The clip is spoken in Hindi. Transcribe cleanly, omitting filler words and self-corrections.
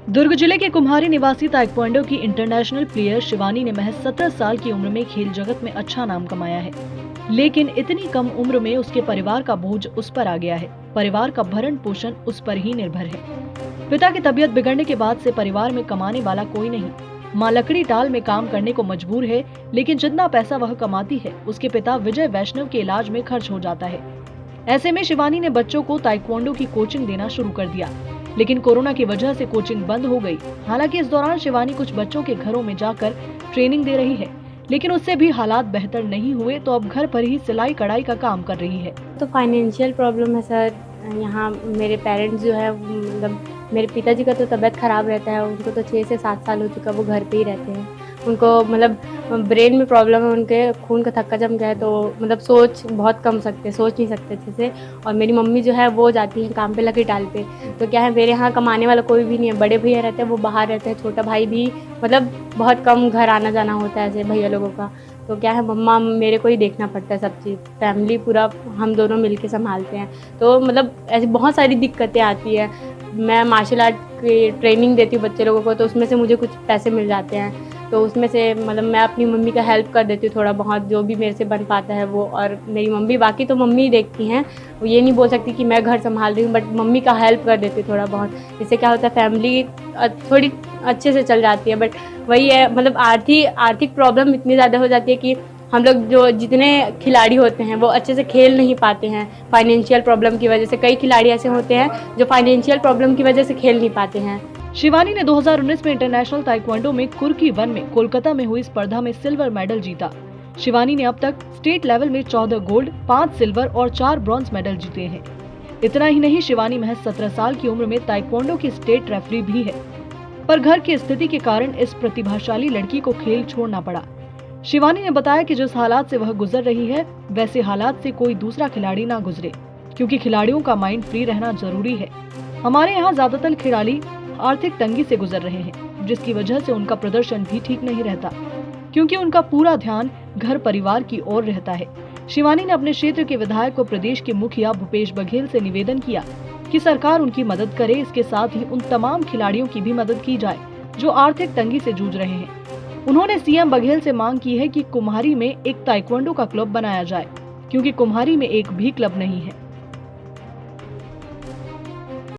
दुर्ग जिले के कुम्हारी निवासी ताइक्वांडो की इंटरनेशनल प्लेयर शिवानी ने महज 17 साल की उम्र में खेल जगत में अच्छा नाम कमाया है। लेकिन इतनी कम उम्र में उसके परिवार का बोझ उस पर आ गया है। परिवार का भरण पोषण उस पर ही निर्भर है। पिता की तबीयत बिगड़ने के बाद से परिवार में कमाने वाला कोई नहीं। माँ लकड़ी टाल में काम करने को मजबूर है, लेकिन जितना पैसा वह कमाती है उसके पिता विजय वैष्णव के इलाज में खर्च हो जाता है। ऐसे में शिवानी ने बच्चों को ताइक्वांडो की कोचिंग देना शुरू कर दिया, लेकिन कोरोना की वजह से कोचिंग बंद हो गई। हालांकि इस दौरान शिवानी कुछ बच्चों के घरों में जाकर ट्रेनिंग दे रही है, लेकिन उससे भी हालात बेहतर नहीं हुए तो अब घर पर ही सिलाई कढ़ाई का काम कर रही है। तो फाइनेंशियल प्रॉब्लम है सर। यहाँ मेरे पेरेंट्स जो है मतलब मेरे पिताजी का तो तबीयत ख़राब रहता है, उनको तो 6 से 7 साल हो चुका, वो घर पे ही रहते हैं। उनको मतलब ब्रेन में प्रॉब्लम है, उनके खून का थक्का जम गया है, तो मतलब सोच नहीं सकते अच्छे से। और मेरी मम्मी जो है वो जाती है काम पे लकड़ी टाल पे। तो क्या है, मेरे यहाँ कमाने वाला कोई भी नहीं है। बड़े भैया रहते हैं, वो बाहर रहते हैं। छोटा भाई भी मतलब बहुत कम घर आना जाना होता है ऐसे भैया लोगों का। तो क्या है, मम्मा मेरे को ही देखना पड़ता है सब चीज़। फैमिली पूरा हम दोनों मिलके संभालते हैं। तो मतलब ऐसी बहुत सारी दिक्कतें आती है। मैं मार्शल आर्ट की ट्रेनिंग देती हूँ बच्चे लोगों को, तो उसमें से मुझे कुछ पैसे मिल जाते हैं। तो उसमें से मतलब मैं अपनी मम्मी का हेल्प कर देती हूँ थोड़ा बहुत, जो भी मेरे से बन पाता है वो। और मेरी मम्मी, बाकी तो मम्मी ही देखती हैं, वो ये नहीं बोल सकती कि मैं घर संभाल रही हूँ, बट मम्मी का हेल्प कर देती हूँ थोड़ा बहुत। इससे क्या होता है, फैमिली थोड़ी अच्छे से चल जाती है। बट वही है, मतलब आर्थिक प्रॉब्लम इतनी ज़्यादा हो जाती है कि हम लोग जो जितने खिलाड़ी होते हैं वो अच्छे से खेल नहीं पाते हैं फाइनेंशियल प्रॉब्लम की वजह से। कई खिलाड़ी ऐसे होते हैं जो फाइनेंशियल प्रॉब्लम की वजह से खेल नहीं पाते हैं। शिवानी ने 2019 में इंटरनेशनल ताइक्वांडो में कुर्की वन में कोलकाता में हुई स्पर्धा में सिल्वर मेडल जीता। शिवानी ने अब तक स्टेट लेवल में 14 गोल्ड, 5 सिल्वर और 4 ब्रॉन्ज मेडल जीते हैं। इतना ही नहीं, शिवानी महज 17 साल की उम्र में ताइक्वांडो की स्टेट रेफरी भी है, पर घर की स्थिति के कारण इस प्रतिभाशाली लड़की को खेल छोड़ना पड़ा। शिवानी ने बताया कि जिस हालात से वह गुजर रही है, वैसे हालात से कोई दूसरा खिलाड़ी ना गुजरे, क्योंकि खिलाड़ियों का माइंड फ्री रहना जरूरी है। हमारे यहाँ ज्यादातर खिलाड़ी आर्थिक तंगी से गुजर रहे हैं, जिसकी वजह से उनका प्रदर्शन भी ठीक नहीं रहता, क्योंकि उनका पूरा ध्यान घर परिवार की ओर रहता है। शिवानी ने अपने क्षेत्र के विधायक व प्रदेश के मुखिया भूपेश बघेल से निवेदन किया कि सरकार उनकी मदद करे। इसके साथ ही उन तमाम खिलाड़ियों की भी मदद की जाए जो आर्थिक तंगी से जूझ रहे हैं। उन्होंने सीएम बघेल से मांग की है कि कुम्हारी में एक ताइक्वांडो का क्लब बनाया जाए, क्योंकि कुम्हारी में एक भी क्लब नहीं है।